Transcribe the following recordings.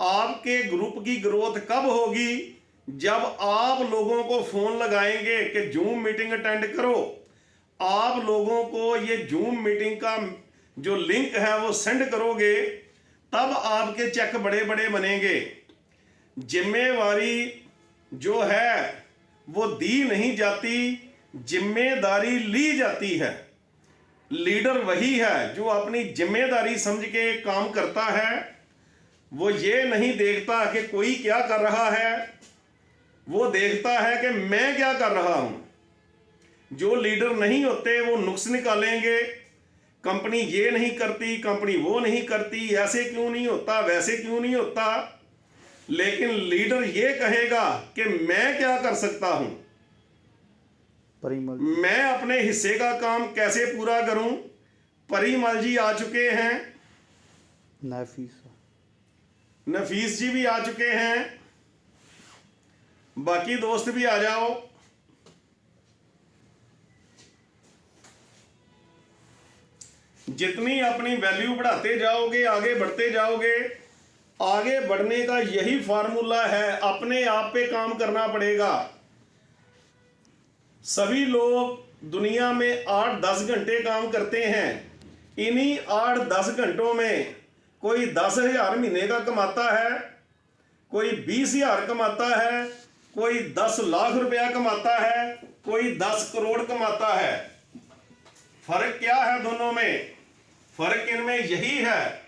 आपके ग्रुप की ग्रोथ कब होगी? जब आप लोगों को फोन लगाएंगे कि जूम मीटिंग अटेंड करो, आप लोगों को ये जूम मीटिंग का जो लिंक है वो सेंड करोगे, तब आपके चेक बड़े बड़े बनेंगे। जिम्मेवारी जो है वो दी नहीं जाती, जिम्मेदारी ली जाती है। लीडर वही है जो अपनी जिम्मेदारी समझ के काम करता है। वो ये नहीं देखता कि कोई क्या कर रहा है, वो देखता है कि मैं क्या कर रहा हूं। जो लीडर नहीं होते वो नुक्स निकालेंगे, कंपनी ये नहीं करती, कंपनी वो नहीं करती, ऐसे क्यों नहीं होता, वैसे क्यों नहीं होता। लेकिन लीडर ये कहेगा कि मैं क्या कर सकता हूं, मैं अपने हिस्से का काम कैसे पूरा करूं। परिमल जी आ चुके हैं, नफीस जी भी आ चुके हैं, बाकी दोस्त भी आ जाओ। जितनी अपनी वैल्यू बढ़ाते जाओगे, आगे बढ़ते जाओगे। आगे बढ़ने का यही फार्मूला है, अपने आप पे काम करना पड़ेगा। सभी लोग दुनिया में 8-10 घंटे काम करते हैं। इन्हीं 8-10 घंटों में कोई 10,000 महीने का कमाता है, कोई 20,000 कमाता है, कोई 10 लाख रुपया कमाता है, कोई 10 करोड़ कमाता है। फर्क क्या है दोनों में? फर्क इनमें यही है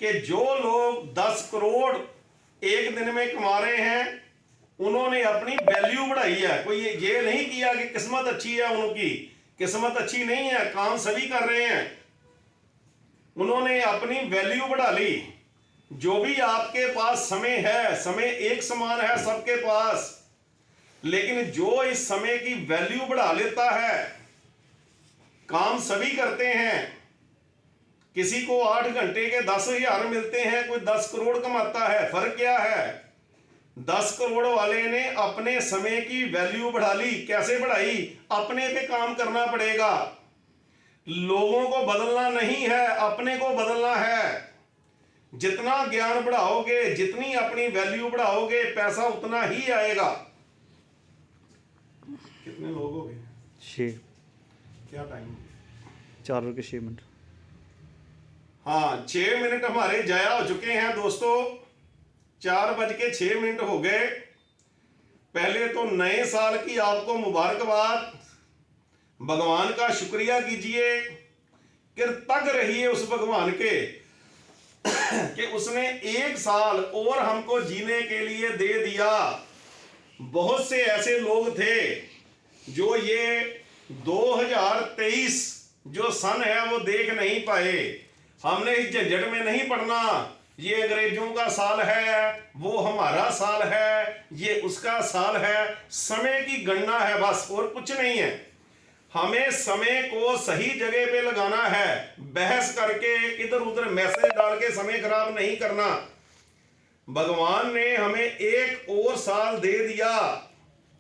कि जो लोग 10 करोड़ एक दिन में कमा रहे हैं, उन्होंने अपनी वैल्यू बढ़ाई है। कोई ये नहीं किया कि किस्मत अच्छी है, उनकी किस्मत अच्छी नहीं है, काम सभी कर रहे हैं। उन्होंने अपनी वैल्यू बढ़ा ली। जो भी आपके पास समय है, समय एक समान है सबके पास, लेकिन जो इस समय की वैल्यू बढ़ा लेता है, काम सभी करते हैं। किसी को 8 घंटे के 10,000 मिलते हैं, कोई 10 करोड़ कमाता है। फर्क क्या है? 10 करोड़ वाले ने अपने समय की वैल्यू बढ़ा ली। कैसे बढ़ाई? अपने पे काम करना पड़ेगा। लोगों को बदलना नहीं है, अपने को बदलना है। जितना ज्ञान बढ़ाओगे, जितनी अपनी वैल्यू बढ़ाओगे, पैसा उतना ही आएगा। कितने लोग हो गए? 6। क्या टाइम? 4:06। हाँ, 6 मिनट हमारे जाया हो चुके हैं दोस्तों। 4:06 हो गए। पहले तो नए साल की आपको मुबारकबाद। भगवान का शुक्रिया कीजिए, कृतज्ञ रहिए उस भगवान के कि उसने 1 साल और हमको जीने के लिए दे दिया। बहुत से ऐसे लोग थे जो ये 2023 जो सन है वो देख नहीं पाए। हमने इस झंझट में नहीं पड़ना, ये अंग्रेजों का साल है, वो हमारा साल है, ये उसका साल है। समय की गणना है बस, और कुछ नहीं है। हमें समय को सही जगह पे लगाना है। बहस करके इधर उधर मैसेज डाल के समय खराब नहीं करना। भगवान ने हमें 1 और साल दे दिया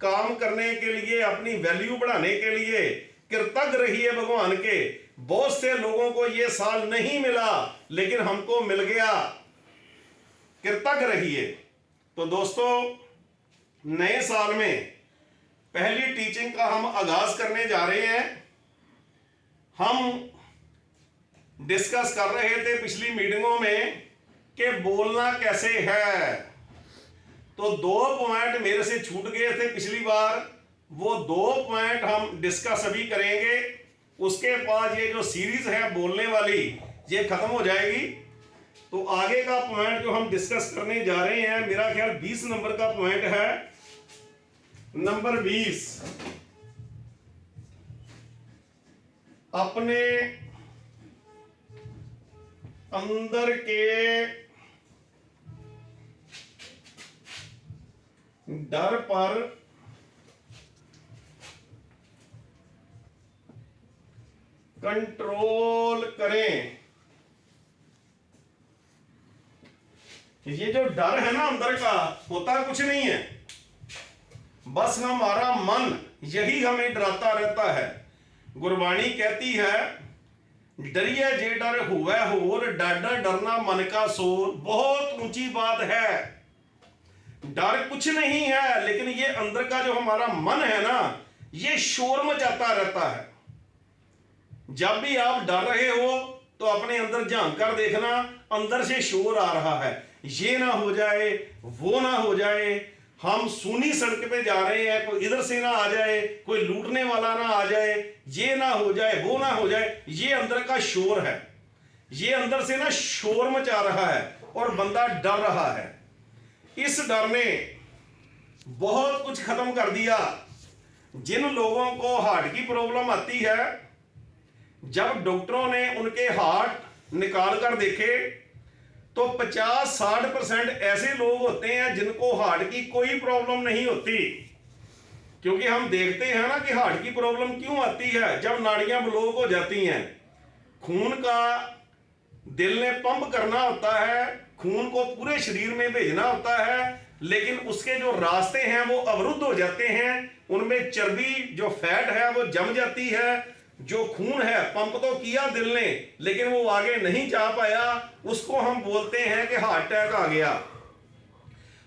काम करने के लिए, अपनी वैल्यू बढ़ाने के लिए। कृतज्ञ रहिए भगवान के। बहुत से लोगों को यह साल नहीं मिला, लेकिन हमको मिल गया। कृतज्ञ रहिए। तो दोस्तों, नए साल में पहली टीचिंग का हम आगाज करने जा रहे हैं। हम डिस्कस कर रहे थे पिछली मीटिंगों में कि बोलना कैसे है। तो 2 पॉइंट मेरे से छूट गए थे पिछली बार, वो 2 पॉइंट हम डिस्कस अभी करेंगे। उसके बाद ये जो सीरीज है बोलने वाली, ये खत्म हो जाएगी। तो आगे का पॉइंट जो हम डिस्कस करने जा रहे हैं, मेरा ख्याल 20 नंबर का पॉइंट है। नंबर 20, अपने अंदर के डर पर कंट्रोल करें। ये जो डर है ना अंदर का, होता कुछ नहीं है, बस हमारा मन यही हमें डराता रहता है। गुरबाणी कहती है डरिए जे डर हुए होर, डर डरना मन का शोर। बहुत ऊंची बात है। डर कुछ नहीं है, लेकिन ये अंदर का जो हमारा मन है ना, ये शोर मचाता रहता है। जब भी आप डर रहे हो तो अपने अंदर झांक कर देखना, अंदर से शोर आ रहा है, ये ना हो जाए, वो ना हो जाए, हम सूनी सड़क पे जा रहे हैं, कोई इधर से ना आ जाए, कोई लूटने वाला ना आ जाए, ये ना हो जाए, वो ना हो जाए। ये अंदर का शोर है, ये अंदर से ना शोर मचा रहा है और बंदा डर रहा है। इस डर ने बहुत कुछ खत्म कर दिया। जिन लोगों को हार्ट की प्रॉब्लम आती है, जब डॉक्टरों ने उनके हार्ट निकाल कर देखे तो 50-60% ऐसे लोग होते हैं जिनको हार्ट की कोई प्रॉब्लम नहीं होती। क्योंकि हम देखते हैं ना कि हार्ट की प्रॉब्लम क्यों आती है। जब नाड़ियां ब्लॉक हो जाती हैं, खून का दिल ने पंप करना होता है, खून को पूरे शरीर में भेजना होता है, लेकिन उसके जो रास्ते हैं वो अवरुद्ध हो जाते हैं, उनमें चर्बी जो फैट है वो जम जाती है। जो खून है पंप तो किया दिल ने, लेकिन वो आगे नहीं जा पाया, उसको हम बोलते हैं कि हार्ट अटैक आ गया।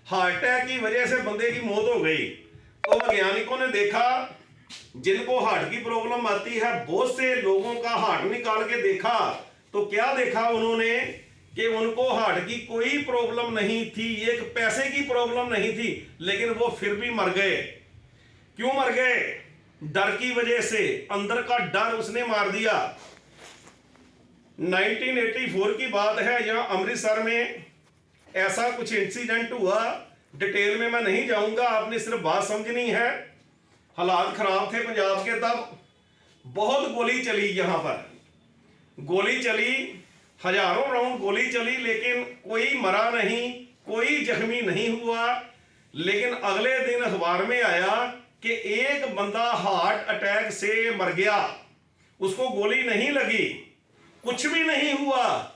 हार्ट अटैक की वजह से बंदे की मौत हो गई। तो वैज्ञानिकों ने देखा जिनको हार्ट की प्रॉब्लम आती है, बहुत से लोगों का हार्ट निकाल के देखा, तो क्या देखा उन्होंने कि उनको हार्ट की कोई प्रॉब्लम नहीं थी, एक पैसे की प्रॉब्लम नहीं थी, लेकिन वो फिर भी मर गए। क्यों मर गए? डर की वजह से। अंदर का डर उसने मार दिया। 1984 की बात है, यहां अमृतसर में ऐसा कुछ इंसिडेंट हुआ। डिटेल में मैं नहीं जाऊंगा, आपने सिर्फ बात समझनी है। हालात खराब थे पंजाब के तब, बहुत गोली चली, यहां पर गोली चली, हजारों राउंड गोली चली, लेकिन कोई मरा नहीं, कोई जख्मी नहीं हुआ। लेकिन अगले दिन अखबार में आया कि एक बंदा हार्ट अटैक से मर गया। उसको गोली नहीं लगी, कुछ भी नहीं हुआ,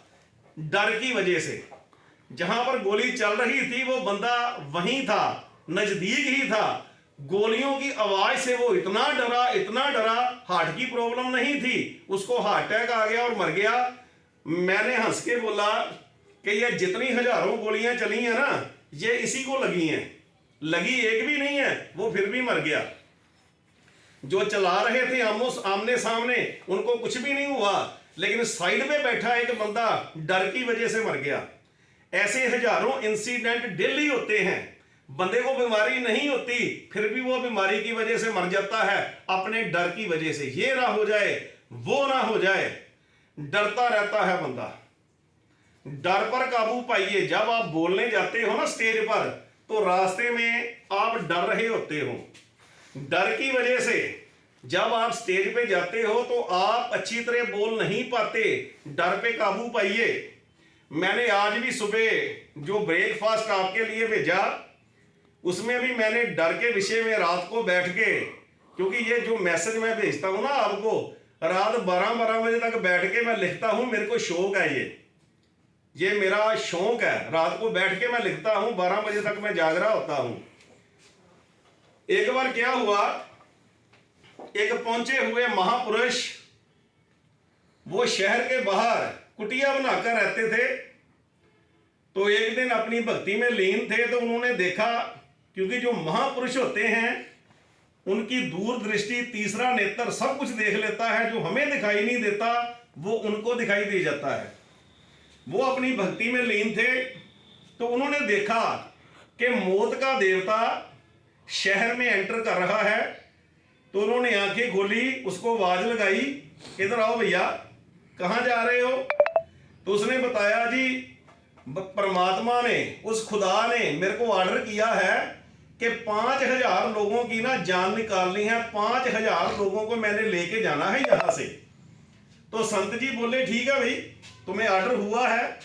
डर की वजह से। जहां पर गोली चल रही थी वो बंदा वहीं था, नजदीक ही था। गोलियों की आवाज से वो इतना डरा, इतना डरा, हार्ट की प्रॉब्लम नहीं थी, उसको हार्ट अटैक आ गया और मर गया। मैंने हंस के बोला कि ये जितनी हजारों गोलियां चली हैं ना, ये इसी को लगी हैं, लगी एक भी नहीं है, वो फिर भी मर गया। जो चला रहे थे आमने सामने, उनको कुछ भी नहीं हुआ, लेकिन साइड में बैठा एक बंदा डर की वजह से मर गया। ऐसे हजारों इंसिडेंट डेली होते हैं। बंदे को बीमारी नहीं होती, फिर भी वो बीमारी की वजह से मर जाता है, अपने डर की वजह से। ये ना हो जाए, वो ना हो जाए, डरता रहता है बंदा। डर पर काबू पाइए। जब आप बोलने जाते हो ना स्टेज पर, तो रास्ते में आप डर रहे होते हो, डर की वजह से जब आप स्टेज पे जाते हो तो आप अच्छी तरह बोल नहीं पाते। डर पे काबू पाइए। मैंने आज भी सुबह जो ब्रेकफास्ट आपके लिए भेजा, उसमें भी मैंने डर के विषय में रात को बैठ के, क्योंकि ये जो मैसेज मैं भेजता हूं ना आपको, रात 12-12 बजे तक बैठ के मैं लिखता हूं। मेरे को शौक है, ये मेरा शौक है। रात को बैठ के मैं लिखता हूं, 12 बजे तक मैं जाग रहा होता हूं। एक बार क्या हुआ, एक पहुंचे हुए महापुरुष, वो शहर के बाहर कुटिया बनाकर रहते थे। तो एक दिन अपनी भक्ति में लीन थे, तो उन्होंने देखा, क्योंकि जो महापुरुष होते हैं उनकी दूरदृष्टि, तीसरा नेत्र सब कुछ देख लेता है, जो हमें दिखाई नहीं देता वो उनको दिखाई दे जाता है। वो अपनी भक्ति में लीन थे, तो उन्होंने देखा कि मौत का देवता शहर में एंटर कर रहा है। तो उन्होंने आंखें खोली, उसको आवाज लगाई, इधर आओ भैया, कहाँ जा रहे हो? तो उसने बताया, जी परमात्मा ने, उस खुदा ने मेरे को ऑर्डर किया है कि 5000 लोगों की ना जान निकालनी है, 5000 लोगों को मैंने लेके जाना है यहां से। तो संत जी बोले, ठीक है भाई, तुम्हें ऑर्डर हुआ है,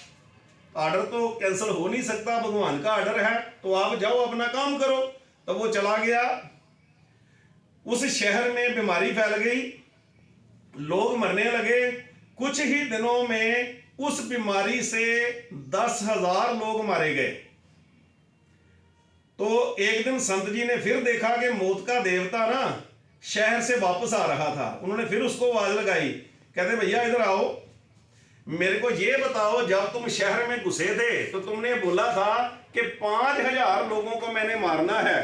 ऑर्डर तो कैंसिल हो नहीं सकता, भगवान का ऑर्डर है, तो आप जाओ अपना काम करो। तो वो चला गया। उस शहर में बीमारी फैल गई, लोग मरने लगे। कुछ ही दिनों में उस बीमारी से 10,000 लोग मारे गए। तो एक दिन संत जी ने फिर देखा कि मौत का देवता ना शहर से वापस आ रहा था। उन्होंने फिर उसको आवाज लगाई कहते भैया इधर आओ, मेरे को ये बताओ, जब तुम शहर में घुसे थे तो तुमने बोला था कि 5000 लोगों को मैंने मारना है,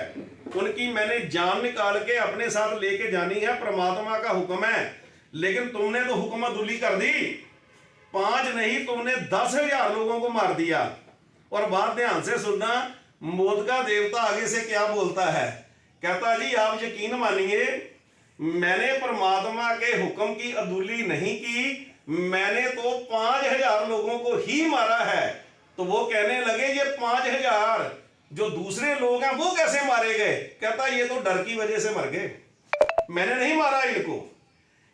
उनकी मैंने जान निकाल के अपने साथ लेके जानी है, परमात्मा का हुक्म है। लेकिन तुमने तो हुक्म अदुली कर दी, 5 नहीं तुमने 10,000 लोगों को मार दिया। और बात ध्यान से सुनना, मौत का देवता आगे से क्या बोलता है, कहता जी आप यकीन मानिए मैंने परमात्मा के हुक्म की अदुली नहीं की, मैंने तो 5000 लोगों को ही मारा है। तो वो कहने लगे ये 5000 जो दूसरे लोग हैं वो कैसे मारे गए? कहता ये तो डर की वजह से मर गए, मैंने नहीं मारा इनको।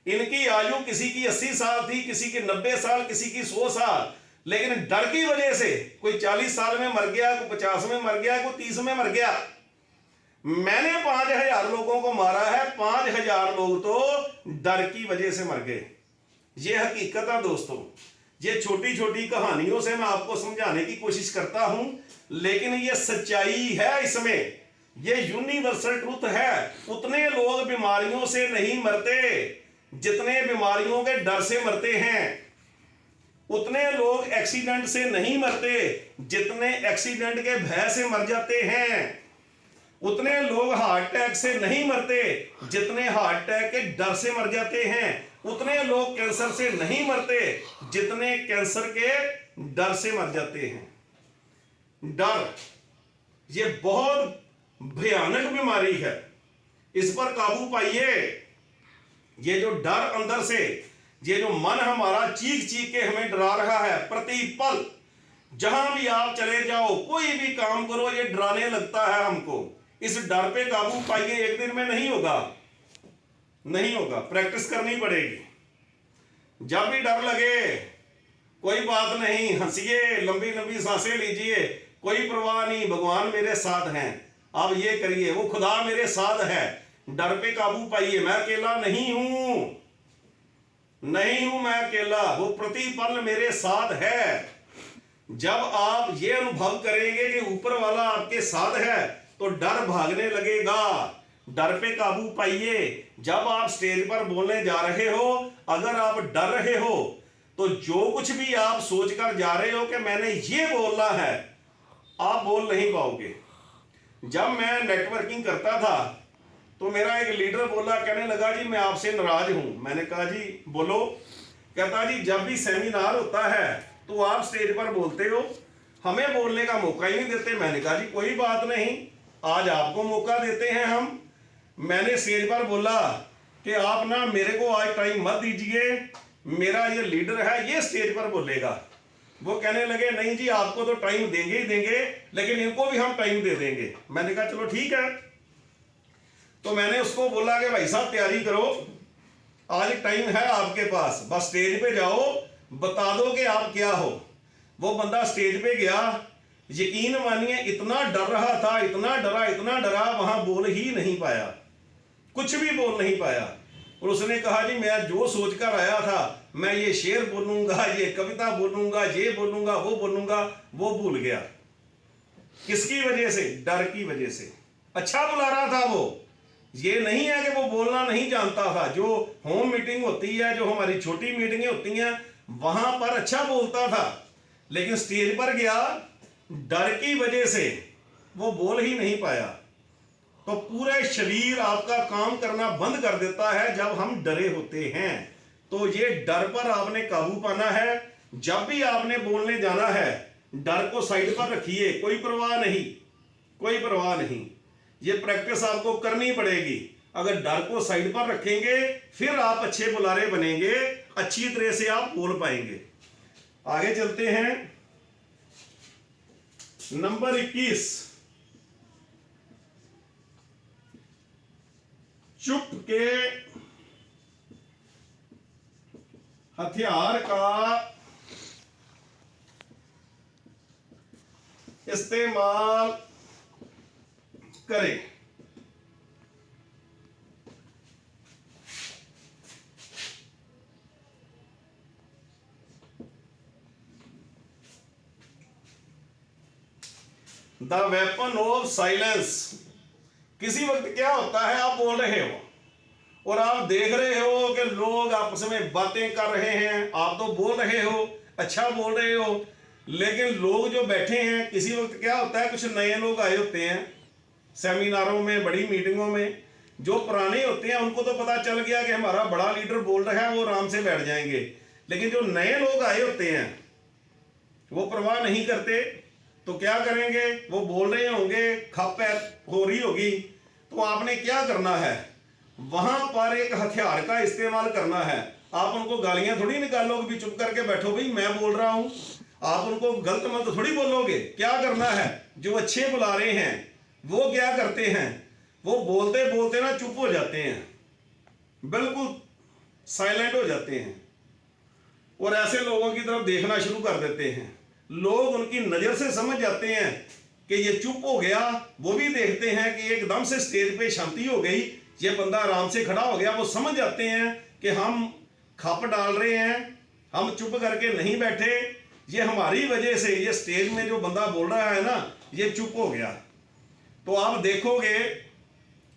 इनकी आयु किसी की 80 साल थी, किसी की 90 साल, किसी की 100 साल, लेकिन डर की वजह से कोई 40 साल में मर गया, कोई 50 में मर गया, कोई 30 में मर गया। मैंने 5000 लोगों को मारा है, 5000 लोग तो डर की वजह से मर गए। ये हकीकत है दोस्तों। ये छोटी छोटी कहानियों से मैं आपको समझाने की कोशिश करता हूं, लेकिन ये सच्चाई है, इसमें ये यूनिवर्सल ट्रूथ है। उतने लोग बीमारियों से नहीं मरते जितने बीमारियों के डर से मरते हैं, उतने लोग एक्सीडेंट से नहीं मरते जितने एक्सीडेंट के भय से मर जाते हैं, उतने लोग हार्ट अटैक से नहीं मरते जितने हार्ट अटैक के डर से मर जाते हैं, उतने लोग कैंसर से नहीं मरते जितने कैंसर के डर से मर जाते हैं। डर ये बहुत भयानक बीमारी है, इस पर काबू पाइए। ये जो डर अंदर से, ये जो मन हमारा चीख चीख के हमें डरा रहा है, प्रति पल जहां भी आप चले जाओ, कोई भी काम करो, ये डराने लगता है हमको। इस डर पे काबू पाइए, एक दिन में नहीं होगा, नहीं होगा, प्रैक्टिस करनी पड़ेगी। जब भी डर लगे कोई बात नहीं, हंसिए, लंबी लंबी सांसें लीजिए, कोई परवाह नहीं, भगवान मेरे साथ हैं। आप ये करिए, वो खुदा मेरे साथ है। डर पे काबू पाइए, मैं अकेला नहीं हूं, नहीं हूं मैं अकेला, वो प्रतिपल मेरे साथ है। जब आप ये अनुभव करेंगे कि ऊपर वाला आपके साथ है तो डर भागने लगेगा। डर पे काबू पाइए। जब आप स्टेज पर बोलने जा रहे हो, अगर आप डर रहे हो तो जो कुछ भी आप सोचकर जा रहे हो कि मैंने ये बोलना है, आप बोल नहीं पाओगे। जब मैं नेटवर्किंग करता था तो मेरा एक लीडर बोला, कहने लगा जी मैं आपसे नाराज हूं। मैंने कहा जी बोलो। कहता जी जब भी सेमिनार होता है तो आप स्टेज पर बोलते हो, हमें बोलने का मौका ही नहीं देते। मैंने कहा जी कोई बात नहीं, आज आपको मौका देते हैं हम। मैंने स्टेज पर बोला कि आप ना मेरे को आज टाइम मत दीजिए, मेरा ये लीडर है, ये स्टेज पर बोलेगा। वो कहने लगे नहीं जी आपको तो टाइम देंगे ही देंगे, लेकिन इनको भी हम टाइम दे देंगे। मैंने कहा चलो ठीक है। तो मैंने उसको बोला कि भाई साहब तैयारी करो, आज टाइम है आपके पास, बस स्टेज पे जाओ, बता दो कि आप क्या हो। वो बंदा स्टेज पे गया, यकीन मानिए इतना डर रहा था, इतना डरा, वहां बोल ही नहीं पाया, कुछ भी बोल नहीं पाया। और उसने कहा जी मैं जो सोच कर आया था, मैं ये शेर बोलूंगा, ये कविता बोलूंगा, ये बोलूंगा, वो बोलूंगा, वो भूल गया। किसकी वजह से? डर की वजह से। अच्छा बुला रहा था वो, ये नहीं है कि वो बोलना नहीं जानता था। जो होम मीटिंग होती है, जो हमारी छोटी मीटिंगें होती हैं, वहां पर अच्छा बोलता था, लेकिन स्टेज पर गया, डर की वजह से वो बोल ही नहीं पाया। तो पूरे शरीर आपका काम करना बंद कर देता है जब हम डरे होते हैं। तो ये डर पर आपने काबू पाना है। जब भी आपने बोलने जाना है, डर को साइड पर रखिए, कोई परवाह नहीं, कोई परवाह नहीं। ये प्रैक्टिस आपको करनी पड़ेगी। अगर डर को साइड पर रखेंगे फिर आप अच्छे बुलारे बनेंगे, अच्छी तरह से आप बोल पाएंगे। आगे चलते हैं। नंबर 21, चुप के हथियार का इस्तेमाल करें। The weapon of silence. किसी वक्त क्या होता है, आप बोल रहे हो और आप देख रहे हो कि लोग आपस में बातें कर रहे हैं, आप तो बोल रहे हो, अच्छा बोल रहे हो, लेकिन लोग जो बैठे हैं, किसी वक्त क्या होता है, कुछ नए लोग आए होते हैं सेमिनारों में, बड़ी मीटिंगों में। जो पुराने होते हैं उनको तो पता चल गया कि हमारा बड़ा लीडर बोल रहा है, वो आराम से बैठ जाएंगे। लेकिन जो नए लोग आए होते हैं वो परवाह नहीं करते, तो क्या करेंगे, वो बोल रहे होंगे, खप हो रही होगी, तो आपने क्या करना है, वहां पर एक हथियार का इस्तेमाल करना है। आप उनको गालियां थोड़ी निकालोगे भी चुप करके बैठो भाई मैं बोल रहा हूं, आप उनको गलत मत थोड़ी बोलोगे। क्या करना है, जो अच्छे बुला रहे हैं वो क्या करते हैं, वो बोलते बोलते ना चुप हो जाते हैं, बिल्कुल साइलेंट हो जाते हैं, और ऐसे लोगों की तरफ देखना शुरू कर देते हैं। लोग उनकी नजर से समझ जाते हैं कि ये चुप हो गया, वो भी देखते हैं कि एकदम से स्टेज पे शांति हो गई, ये बंदा आराम से खड़ा हो गया। वो समझ जाते हैं कि हम खप डाल रहे हैं, हम चुप करके नहीं बैठे, ये हमारी वजह से ये स्टेज में जो बंदा बोल रहा है ना, ये चुप हो गया। तो आप देखोगे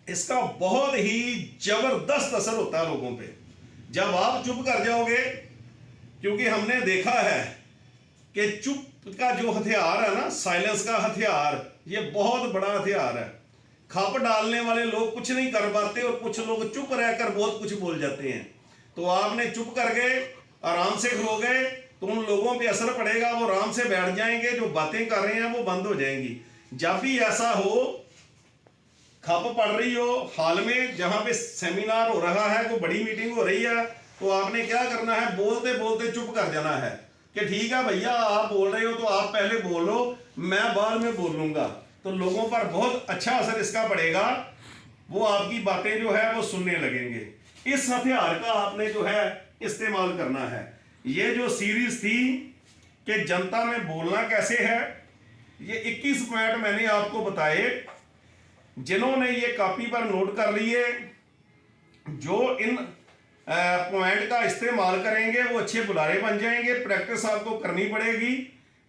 इसका बहुत ही जबरदस्त असर होता है लोगों पे जब आप चुप कर जाओगे। क्योंकि हमने देखा है कि चुप का जो हथियार है ना, साइलेंस का हथियार, ये बहुत बड़ा हथियार है। खप डालने वाले लोग कुछ नहीं कर पाते और कुछ लोग चुप रहकर बहुत कुछ बोल जाते हैं। तो आपने चुप कर गए, आराम से खलो गए, तो उन लोगों पे असर पड़ेगा, वो आराम से बैठ जाएंगे, जो बातें कर रहे हैं वो बंद हो जाएंगी। जब भी ऐसा हो, खप पड़ रही हो हाल में, जहां पे सेमिनार हो रहा है, कोई बड़ी मीटिंग हो रही है, तो आपने क्या करना है, बोलते बोलते चुप कर जाना है कि ठीक है भैया आप बोल रहे हो तो आप पहले बोलो, मैं बाद में बोल लूंगा। तो लोगों पर बहुत अच्छा असर इसका पड़ेगा, वो आपकी बातें जो है वो सुनने लगेंगे। इस हथियार का आपने जो है इस्तेमाल करना है। ये जो सीरीज थी कि जनता में बोलना कैसे है, ये 21 पॉइंट मैंने आपको बताए। जिन्होंने ये कॉपी पर नोट कर लिए, जो इन पॉइंट का इस्तेमाल करेंगे वो अच्छे बुलारे बन जाएंगे। प्रैक्टिस आपको करनी पड़ेगी,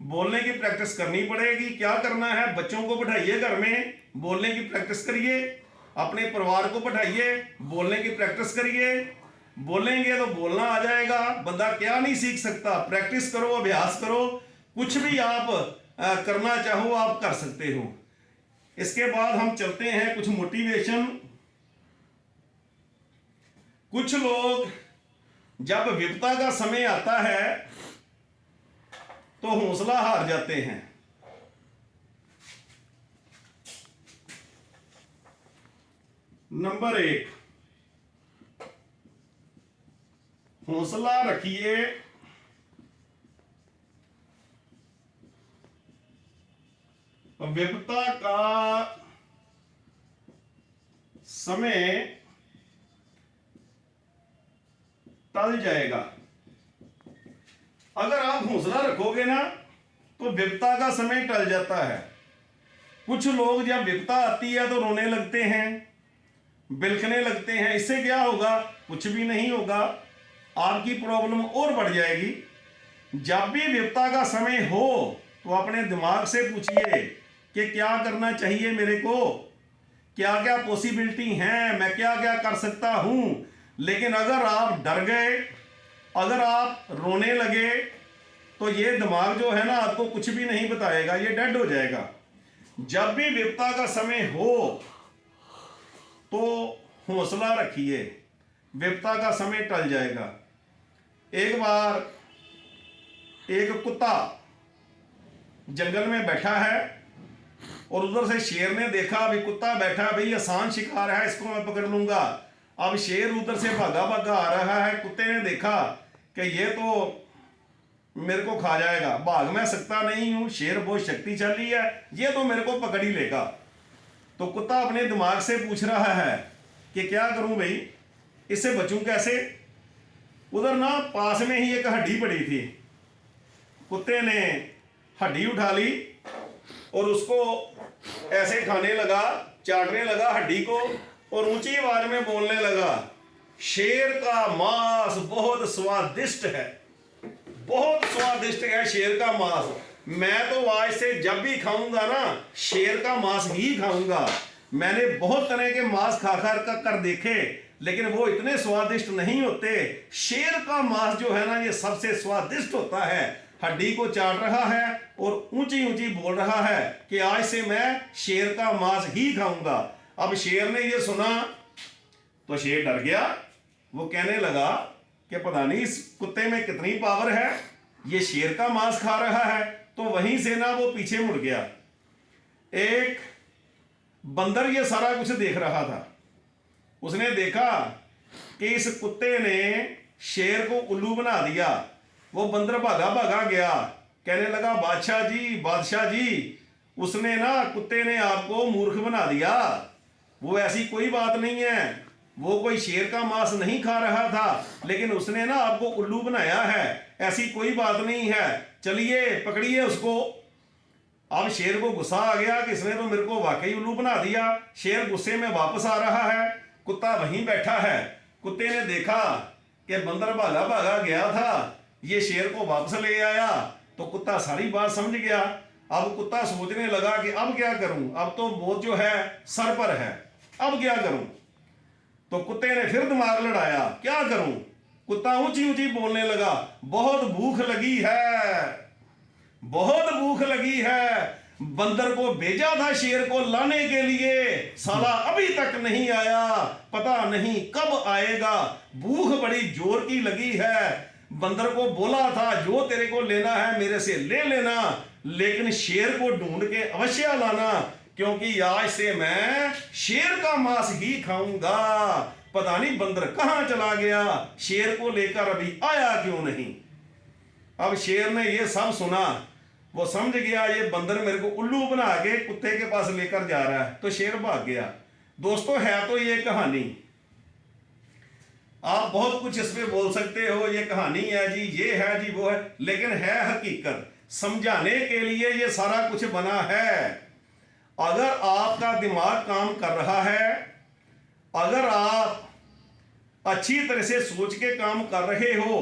बोलने की प्रैक्टिस करनी पड़ेगी। क्या करना है, बच्चों को बैठाइए घर में, बोलने की प्रैक्टिस करिए, अपने परिवार को बैठाइए, बोलने की प्रैक्टिस करिए। बोलेंगे तो बोलना आ जाएगा। बंदा क्या नहीं सीख सकता, प्रैक्टिस करो, अभ्यास करो, कुछ भी आप करना चाहो आप कर सकते हो। इसके बाद हम चलते हैं कुछ मोटिवेशन। कुछ लोग जब विपदा का समय आता है तो हौसला हार जाते हैं। नंबर 1, हौसला रखिए। विपदा का समय टल जाएगा। अगर आप हौसला रखोगे ना तो विपदा का समय टल जाता है। कुछ लोग जब विपदा आती है तो रोने लगते हैं, बिलखने लगते हैं। इससे क्या होगा, कुछ भी नहीं होगा, आपकी प्रॉब्लम और बढ़ जाएगी। जब भी विपदा का समय हो तो अपने दिमाग से पूछिए कि क्या करना चाहिए मेरे को, क्या क्या पॉसिबिलिटी हैं, मैं क्या क्या कर सकता हूं। लेकिन अगर आप डर गए, अगर आप रोने लगे, तो ये दिमाग जो है ना आपको कुछ भी नहीं बताएगा, ये डेड हो जाएगा। जब भी विपदा का समय हो तो हौसला रखिए, विपदा का समय टल जाएगा। एक बार एक कुत्ता जंगल में बैठा है और उधर से शेर ने देखा, अभी कुत्ता बैठा, भाई आसान शिकार है, इसको मैं पकड़ लूंगा। अब शेर उधर से भागा भागा आ रहा है। कुत्ते ने देखा कि ये तो मेरे को खा जाएगा, भाग मैं सकता नहीं हूं, शेर बहुत शक्तिशाली है, ये तो मेरे को पकड़ ही लेगा। तो कुत्ता अपने दिमाग से पूछ रहा है कि क्या करूं भाई, इससे बचूं कैसे। उधर ना पास में ही एक हड्डी पड़ी थी। कुत्ते ने हड्डी उठा ली और उसको ऐसे खाने लगा, चाटने लगा हड्डी को, और ऊंची आवाज में बोलने लगा, शेर का मांस बहुत स्वादिष्ट है, बहुत स्वादिष्ट है शेर का मांस। मैं तो आज से जब भी खाऊंगा ना शेर का मांस ही खाऊंगा। मैंने बहुत तरह के मांस खा कर देखे, लेकिन वो इतने स्वादिष्ट नहीं होते। शेर का मांस जो है ना, ये सबसे स्वादिष्ट होता है। हड्डी को चाट रहा है और ऊंची ऊंची बोल रहा है कि आज से मैं शेर का मांस ही खाऊंगा। अब शेर ने ये सुना तो शेर डर गया। वो कहने लगा कि पता नहीं इस कुत्ते में कितनी पावर है, ये शेर का मांस खा रहा है। तो वहीं से ना वो पीछे मुड़ गया। एक बंदर ये सारा कुछ देख रहा था। उसने देखा कि इस कुत्ते ने शेर को उल्लू बना दिया। वो बंदर भागा भागा गया, कहने लगा बादशाह जी, उसने ना, कुत्ते ने आपको मूर्ख बना दिया। वो ऐसी कोई बात नहीं है, वो कोई शेर का मांस नहीं खा रहा था, लेकिन उसने ना आपको उल्लू बनाया है। ऐसी कोई बात नहीं है, चलिए पकड़िए उसको। अब शेर को गुस्सा आ गया कि इसने तो मेरे को वाकई उल्लू बना दिया। शेर गुस्से में वापस आ रहा है, कुत्ता वहीं बैठा है। कुत्ते ने देखा कि बंदर भागा भागा गया था, ये शेर को वापस ले आया, तो कुत्ता सारी बात समझ गया। अब कुत्ता सोचने लगा कि अब क्या करूं, अब तो बोझ जो है सर पर है, अब क्या करूं। तो कुत्ते ने फिर दिमाग लड़ाया, क्या करूं। कुत्ता ऊंची ऊंची बोलने लगा, बहुत भूख लगी है, बहुत भूख लगी है। बंदर को भेजा था शेर को लाने के लिए, साला अभी तक नहीं आया, पता नहीं कब आएगा, भूख बड़ी जोर की लगी है। बंदर को बोला था जो तेरे को लेना है मेरे से ले लेना, लेकिन शेर को ढूंढ के अवश्य लाना, क्योंकि आज से मैं शेर का मांस ही खाऊंगा। पता नहीं बंदर कहां चला गया, शेर को लेकर अभी आया क्यों नहीं। अब शेर ने ये सब सुना, वो समझ गया ये बंदर मेरे को उल्लू बना के कुत्ते के पास लेकर जा रहा है, तो शेर भाग गया। दोस्तों, है तो ये कहानी, आप बहुत कुछ इसमें बोल सकते हो, ये कहानी है जी, ये है जी, वो है, लेकिन है हकीकत। समझाने के लिए ये सारा कुछ बना है। अगर आपका दिमाग काम कर रहा है, अगर आप अच्छी तरह से सोच के काम कर रहे हो,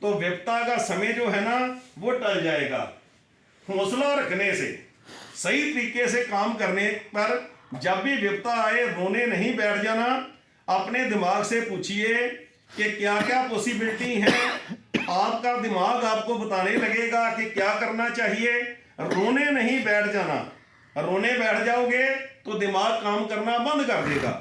तो विपदा का समय जो है ना वो टल जाएगा। हौसला रखने से, सही तरीके से काम करने पर, जब भी विपदा आए रोने नहीं बैठ जाना। अपने दिमाग से पूछिए कि क्या क्या पॉसिबिलिटी है, आपका दिमाग आपको बताने लगेगा कि क्या करना चाहिए। रोने नहीं बैठ जाना, रोने बैठ जाओगे तो दिमाग काम करना बंद कर देगा।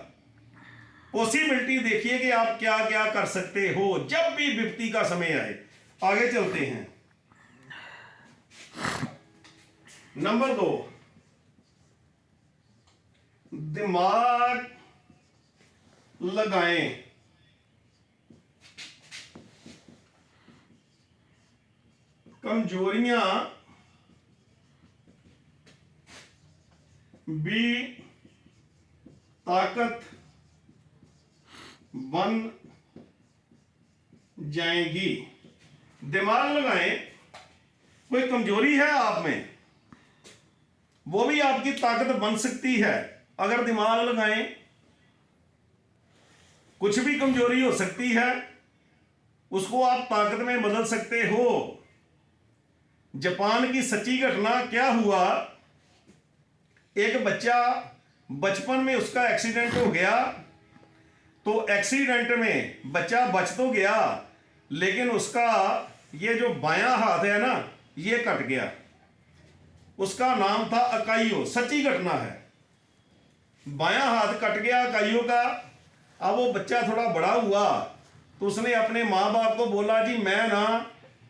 पॉसिबिलिटी देखिए कि आप क्या क्या कर सकते हो जब भी विपत्ति का समय आए। आगे चलते हैं। नंबर 2, दिमाग लगाएं। कमजोरियां भी ताकत बन जाएंगी। दिमाग लगाएं। कोई कमजोरी है आप में, वो भी आपकी ताकत बन सकती है अगर दिमाग लगाएं। कुछ भी कमजोरी हो सकती है, उसको आप ताकत में बदल सकते हो। जापान की सच्ची घटना क्या हुआ, एक बच्चा बचपन में उसका एक्सीडेंट हो गया, तो एक्सीडेंट में बच्चा बच तो गया, लेकिन उसका ये जो बायां हाथ है ना, ये कट गया। उसका नाम था अकाइयो, सच्ची घटना है। बायां हाथ कट गया अकाइयो का। अब वो बच्चा थोड़ा बड़ा हुआ तो उसने अपने माँ बाप को बोला, जी मैं ना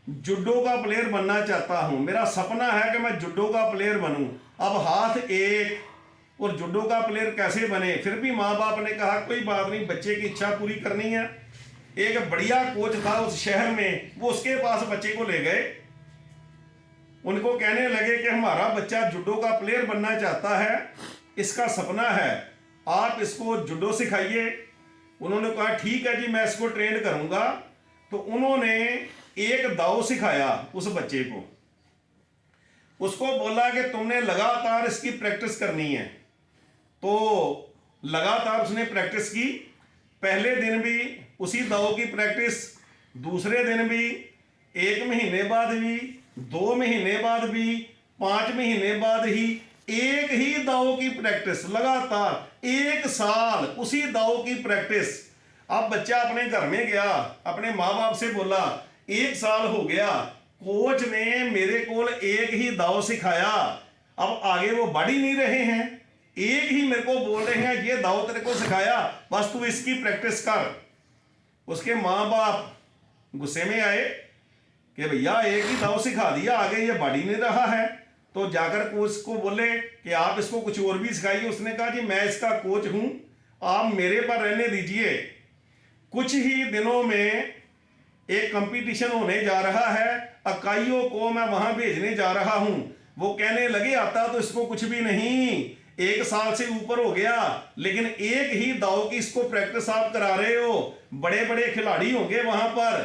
जुडो का प्लेयर बनना चाहता हूँ, मेरा सपना है कि मैं जुडो का प्लेयर बनूं। अब हाथ एक और जुडो का प्लेयर कैसे बने। फिर भी माँ बाप ने कहा कोई बात नहीं, बच्चे की इच्छा पूरी करनी है। एक बढ़िया कोच था उस शहर में, वो उसके पास बच्चे को ले गए। उनको कहने लगे कि हमारा बच्चा जुडो का प्लेयर बनना चाहता है, इसका सपना है, आप इसको जुडो सिखाइए। उन्होंने कहा ठीक है जी, मैं इसको ट्रेन करूंगा। तो उन्होंने एक दाव सिखाया उस बच्चे को। उसको बोला कि तुमने लगातार इसकी प्रैक्टिस करनी है। तो लगातार उसने प्रैक्टिस की। पहले दिन भी उसी दाव की प्रैक्टिस, दूसरे दिन भी, 1 महीने बाद भी, 2 महीने बाद भी, 5 महीने बाद ही एक ही दाव की प्रैक्टिस लगातार 1 साल उसी दाव की प्रैक्टिस। अब बच्चा अपने घर में गया, अपने माँ बाप से बोला 1 साल हो गया, कोच ने मेरे को एक ही दाव सिखाया, अब आगे वो बढ़ ही नहीं रहे हैं, एक ही मेरे को बोल रहे हैं ये दाव तेरे को सिखाया, बस तू इसकी प्रैक्टिस कर। उसके माँ बाप गुस्से में आए कि भैया एक ही दाव सिखा दिया, आगे ये बढ़ ही नहीं रहा है। तो जाकर कोच को बोले कि आप इसको कुछ और भी सिखाइए। उसने कहा जी मैं इसका कोच हूं, आप मेरे पर रहने दीजिए, कुछ ही दिनों में एक कंपटीशन होने जा रहा है, अकाइयों को मैं वहां भेजने जा रहा हूं। वो कहने लगे आता तो इसको कुछ भी नहीं, 1 साल से ऊपर हो गया, लेकिन एक ही दाव की इसको प्रैक्टिस आप करा रहे हो, बड़े बड़े खिलाड़ी होंगे वहां पर,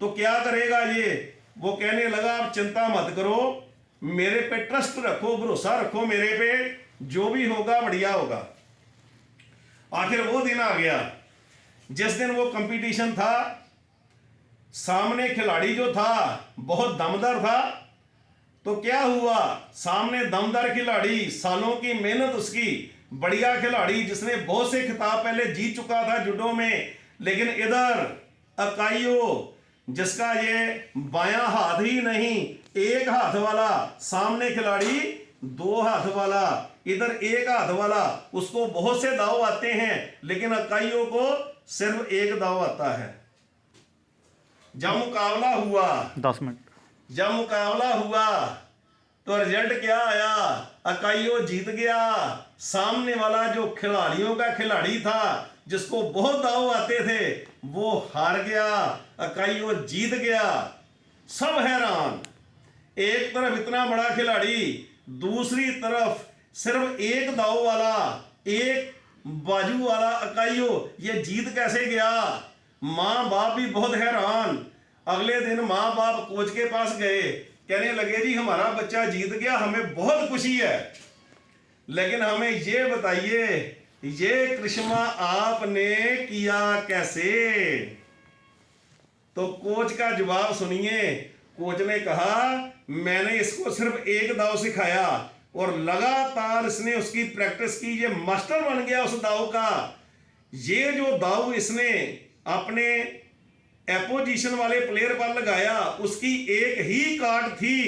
तो क्या करेगा ये। वो कहने लगा आप चिंता मत करो, मेरे पे ट्रस्ट रखो, भरोसा रखो मेरे पे, जो भी होगा बढ़िया होगा। आखिर वो दिन आ गया जिस दिन वो कंपटीशन था। सामने खिलाड़ी जो था बहुत दमदार था। तो क्या हुआ, सामने दमदार खिलाड़ी, सालों की मेहनत उसकी, बढ़िया खिलाड़ी जिसने बहुत से खिताब पहले जीत चुका था जुडो में, लेकिन इधर अकाइयो जिसका ये बायां हाथ ही नहीं, 1 हाथ वाला, सामने खिलाड़ी 2 हाथ वाला, इधर 1 हाथ वाला, उसको बहुत से दाव आते हैं लेकिन अकाइयों को सिर्फ 1 दाव आता है। जब मुकाबला हुआ 10 मिनट। जब मुकाबला हुआ तो रिजल्ट क्या आया, अकाइयो जीत गया। सामने वाला जो खिलाड़ियों का खिलाड़ी था जिसको बहुत दाव आते थे वो हार गया, अकाइयो जीत गया। सब हैरान, एक तरफ इतना बड़ा खिलाड़ी, दूसरी तरफ सिर्फ 1 दाव वाला, 1 बाजू वाला अकाइयो, ये जीत कैसे गया। माँ बाप भी बहुत हैरान। अगले दिन माँ बाप कोच के पास गए, कहने लगे जी हमारा बच्चा जीत गया, हमें बहुत खुशी है, लेकिन हमें ये बताइए ये करिश्मा आपने किया कैसे। तो कोच का जवाब सुनिए। कोच ने कहा मैंने इसको सिर्फ 1 दाव सिखाया और लगातार इसने उसकी प्रैक्टिस की, ये मास्टर बन गया उस दाव का। ये जो दाव इसने अपने एपोजिशन वाले प्लेयर पर लगाया, उसकी एक ही काट थी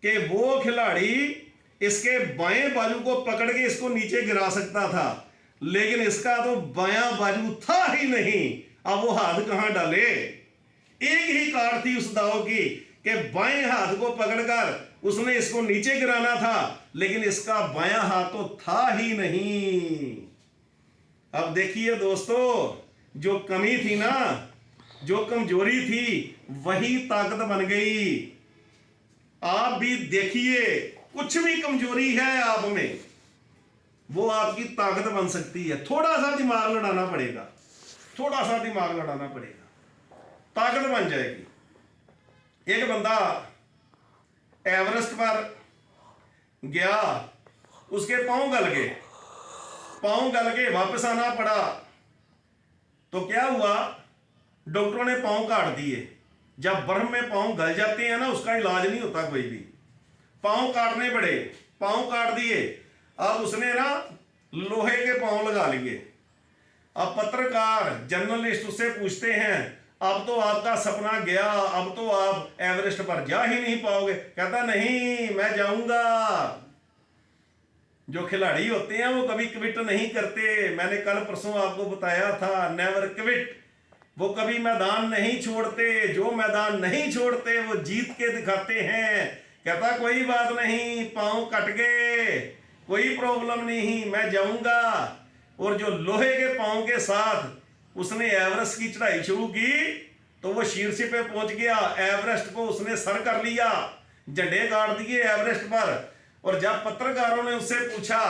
कि वो खिलाड़ी इसके बाएं बाजू को पकड़ के इसको नीचे गिरा सकता था, लेकिन इसका तो बायां बाजू था ही नहीं। अब वो हाथ कहां डाले। एक ही काट थी उस दाव की कि बाएं हाथ को पकड़कर उसने इसको नीचे गिराना था, लेकिन इसका बायां हाथ तो था ही नहीं। अब देखिए दोस्तों, जो कमी थी ना, जो कमजोरी थी, वही ताकत बन गई। आप भी देखिए, कुछ भी कमजोरी है आप में, वो आपकी ताकत बन सकती है। थोड़ा सा दिमाग लड़ाना पड़ेगा, थोड़ा सा दिमाग लड़ाना पड़ेगा, ताकत बन जाएगी। एक बंदा एवरेस्ट पर गया, उसके पांव गल गए, वापस आना पड़ा। तो क्या हुआ, डॉक्टरों ने पांव काट दिए। जब बर्फ में पांव गल जाते हैं ना, उसका इलाज नहीं होता कोई भी, पांव काटने पड़े, पांव काट दिए। अब उसने ना लोहे के पांव लगा लिए। अब पत्रकार जर्नलिस्ट उससे पूछते हैं अब तो आपका सपना गया, अब तो आप एवरेस्ट पर जा ही नहीं पाओगे। कहता नहीं, मैं जाऊंगा। जो खिलाड़ी होते हैं वो कभी क्विट नहीं करते। मैंने कल परसों आपको बताया था, नेवर क्विट। वो कभी मैदान नहीं छोड़ते, जो मैदान नहीं छोड़ते वो जीत के दिखाते हैं। कहता कोई बात नहीं, पांव कट गए, कोई प्रॉब्लम नहीं, मैं जाऊंगा। और जो लोहे के पांव के साथ उसने एवरेस्ट की चढ़ाई शुरू की तो वो शीर्ष पे पहुंच गया। एवरेस्ट को उसने सर कर लिया, झंडे गाड़ दिए एवरेस्ट पर। और जब पत्रकारों ने उससे पूछा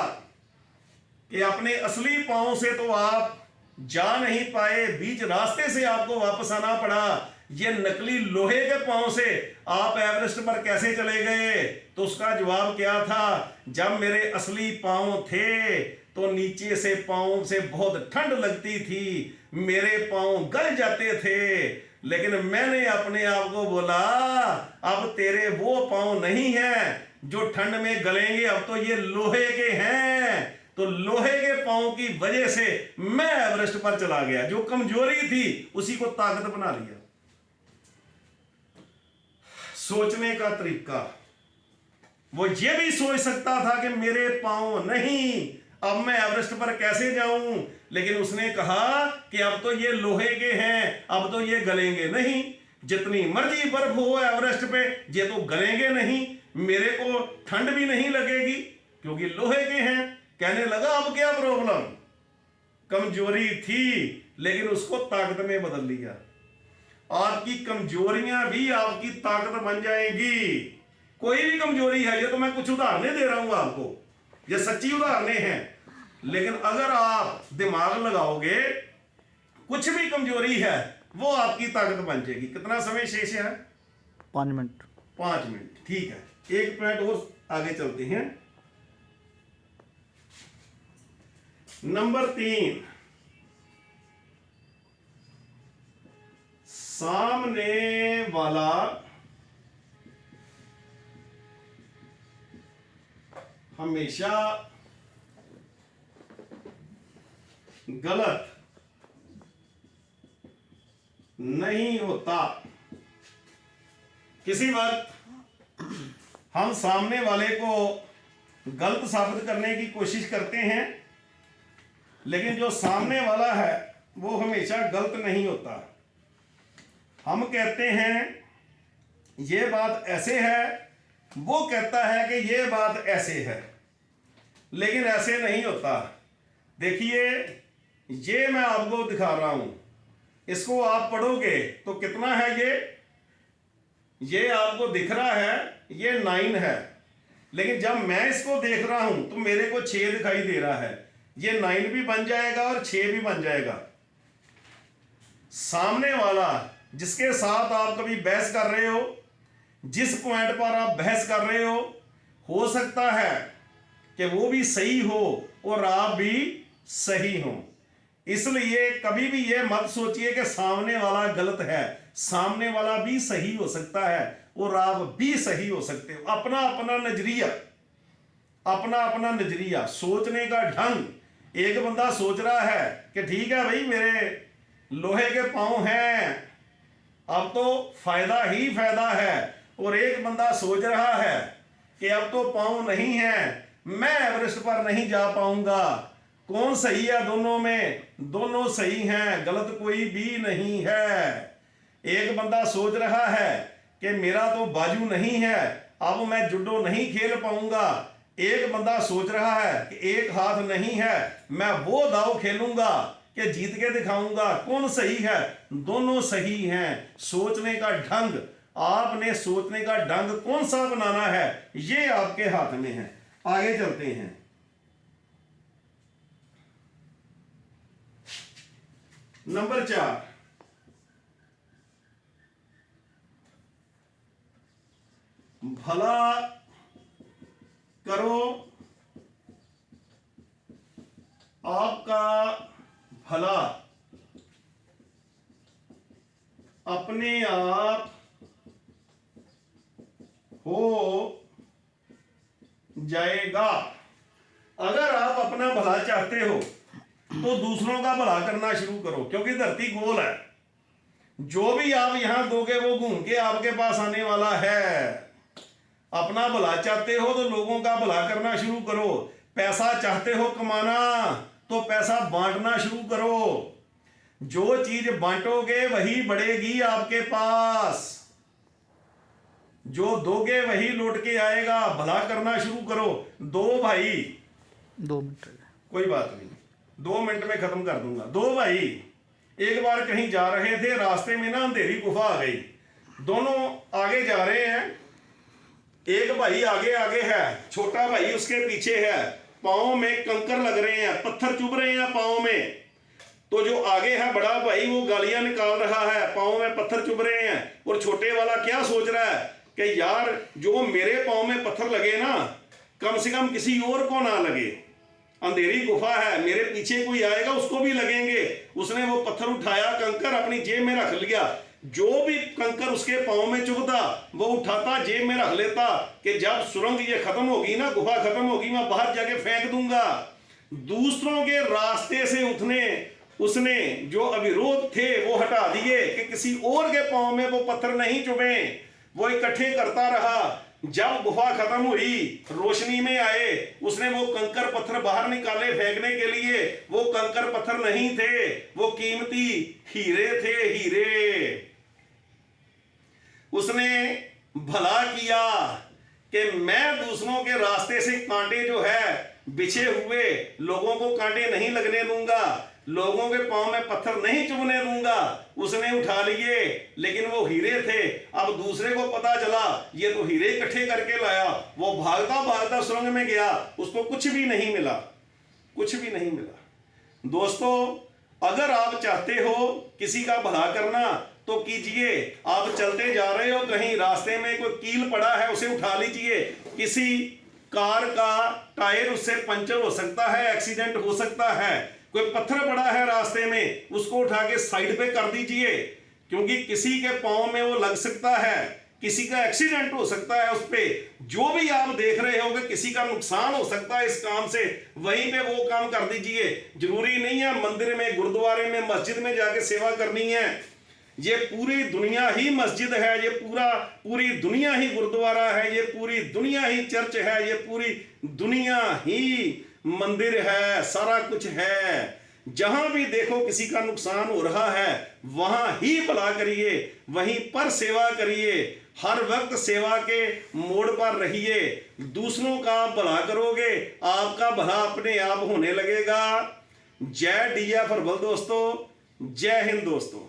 कि अपने असली पांव से तो आप जा नहीं पाए, बीच रास्ते से आपको वापस आना पड़ा, ये नकली लोहे के पांव से आप एवरेस्ट पर कैसे चले गए। तो उसका जवाब क्या था, जब मेरे असली पांव थे तो नीचे से पांव से बहुत ठंड लगती थी, मेरे पांव गल जाते थे, लेकिन मैंने अपने आप को बोला अब तेरे वो पांव नहीं है जो ठंड में गलेंगे, अब तो ये लोहे के हैं। तो लोहे के पांव की वजह से मैं एवरेस्ट पर चला गया। जो कमजोरी थी उसी को ताकत बना लिया। सोचने का तरीका, वो ये भी सोच सकता था कि मेरे पांव नहीं, अब मैं एवरेस्ट पर कैसे जाऊं, लेकिन उसने कहा कि अब तो ये लोहे के हैं, अब तो ये गलेंगे नहीं। जितनी मर्जी बर्फ हो एवरेस्ट पे, ये तो गलेंगे नहीं, मेरे को ठंड भी नहीं लगेगी क्योंकि लोहे के हैं। कहने लगा अब क्या प्रॉब्लम, कमजोरी थी लेकिन उसको ताकत में बदल लिया। आपकी कमजोरियां भी आपकी ताकत बन जाएंगी। कोई भी कमजोरी है, ये तो मैं कुछ उदाहरणें दे रहा हूं आपको, ये सच्ची उदाहरणें हैं, लेकिन अगर आप दिमाग लगाओगे, कुछ भी कमजोरी है वो आपकी ताकत बन जाएगी। कितना समय शेष है? 5 मिनट। 5 मिनट, ठीक है। एक मिनट और आगे चलते हैं। नंबर 3, सामने वाला हमेशा गलत नहीं होता। किसी वक्त हम सामने वाले को गलत साबित करने की कोशिश करते हैं, लेकिन जो सामने वाला है वो हमेशा गलत नहीं होता। हम कहते हैं ये बात ऐसे है, वो कहता है कि ये बात ऐसे है, लेकिन ऐसे नहीं होता। देखिए, ये मैं आपको दिखा रहा हूं, इसको आप पढ़ोगे तो कितना है ये आपको दिख रहा है, ये 9 है, लेकिन जब मैं इसको देख रहा हूं तो मेरे को 6 दिखाई दे रहा है। ये 9 भी बन जाएगा और 6 भी बन जाएगा। सामने वाला जिसके साथ आप कभी बहस कर रहे हो, जिस पॉइंट पर आप बहस कर रहे हो सकता है कि वो भी सही हो और आप भी सही हो। इसलिए कभी भी ये मत सोचिए कि सामने वाला गलत है, सामने वाला भी सही हो सकता है और आप भी सही हो सकते हो। अपना अपना नजरिया, अपना अपना नजरिया, सोचने का ढंग। एक बंदा सोच रहा है कि ठीक है भाई, मेरे लोहे के पांव हैं, अब तो फायदा ही फायदा है, और एक बंदा सोच रहा है कि अब तो पांव नहीं है, मैं एवरेस्ट पर नहीं जा पाऊंगा। कौन सही है दोनों में? दोनों सही हैं, गलत कोई भी नहीं है। एक बंदा सोच रहा है कि मेरा तो बाजू नहीं है, अब मैं जुडो नहीं खेल पाऊंगा। एक बंदा सोच रहा है कि एक हाथ नहीं है, मैं वो दाव खेलूंगा कि जीत के दिखाऊंगा। कौन सही है? दोनों सही हैं। सोचने का ढंग, आपने सोचने का ढंग कौन सा बनाना है, ये आपके हाथ में है। आगे चलते हैं। नंबर 4, भला करो, आपका भला अपने आप हो जाएगा। अगर आप अपना भला चाहते हो तो दूसरों का भला करना शुरू करो, क्योंकि धरती गोल है। जो भी आप यहां दोगे वो घूम के आपके पास आने वाला है। अपना भला चाहते हो तो लोगों का भला करना शुरू करो। पैसा चाहते हो कमाना तो पैसा बांटना शुरू करो। जो चीज बांटोगे वही बढ़ेगी आपके पास, जो दोगे वही लौट के आएगा। भला करना शुरू करो। 2 भाई, 2 मिनट, कोई बात नहीं, 2 मिनट में खत्म कर दूंगा। 2 भाई एक बार कहीं जा रहे थे, रास्ते में ना अंधेरी गुफा आ गई। दोनों आगे जा रहे हैं, एक भाई आगे आगे है, छोटा भाई उसके पीछे है। पाँव में कंकर लग रहे हैं, पत्थर चुभ रहे हैं पाँव में। तो जो आगे है बड़ा भाई, वो गालियां निकाल रहा है, पाँव में पत्थर चुभ रहे हैं। और छोटे वाला क्या सोच रहा है कि यार जो मेरे पाँव में पत्थर लगे ना, कम से कम किसी और को ना लगे। अंधेरी गुफा है, मेरे पीछे कोई आएगा उसको भी लगेंगे। उसने वो पत्थर उठाया, कंकर अपनी जेब में रख लिया। जो भी कंकर उसके पाँव में चुभता वो उठाता, जेब में रख लेता कि जब सुरंग ये खत्म होगी ना, गुफा खत्म होगी, मैं बाहर जाके फेंक दूंगा। दूसरों के रास्ते से उसने जो अविरोध थे वो हटा दिए कि किसी और के पाँव में वो पत्थर नहीं चुभे। वो इकट्ठे करता रहा। जब गुफा खत्म हुई, रोशनी में आए, उसने वो कंकर पत्थर बाहर निकाले फेंकने के लिए। वो कंकर पत्थर नहीं थे, वो कीमती हीरे थे, हीरे। उसने भला किया कि मैं दूसरों के रास्ते से कांटे जो है बिछे हुए लोगों को कांटे नहीं लगने दूंगा, लोगों के पांव में पत्थर नहीं चुभने दूंगा। उसने उठा लिए, लेकिन वो हीरे थे। अब दूसरे को पता चला ये तो हीरे इकट्ठे करके लाया। वो भागता भागता सुरंग में गया, उसको कुछ भी नहीं मिला, कुछ भी नहीं मिला। दोस्तों, अगर आप चाहते हो किसी का भला करना तो कीजिए। आप चलते जा रहे हो, कहीं रास्ते में कोई कील पड़ा है, उसे उठा लीजिए। किसी कार का टायर उससे पंचर हो सकता है, एक्सीडेंट हो सकता है। कोई पत्थर पड़ा है रास्ते में, उसको उठा के साइड पे कर दीजिए, क्योंकि किसी के पांव में वो लग सकता है, किसी का एक्सीडेंट हो सकता है उस पे। जो भी आप देख रहे हो कि किसी का नुकसान हो सकता है इस काम से, वहीं पे वो काम कर दीजिए। जरूरी नहीं है मंदिर में, गुरुद्वारे में, मस्जिद में जाके सेवा करनी है। ये पूरी दुनिया ही मस्जिद है, ये पूरी दुनिया ही गुरुद्वारा है, ये पूरी दुनिया ही चर्च है, ये पूरी दुनिया ही मंदिर है, सारा कुछ है। जहां भी देखो किसी का नुकसान हो रहा है, वहां ही भला करिए, वहीं पर सेवा करिए। हर वक्त सेवा के मोड़ पर रहिए। दूसरों का भला करोगे, आपका भला अपने आप होने लगेगा। जय DF हर्बल दोस्तों, जय हिंद दोस्तों।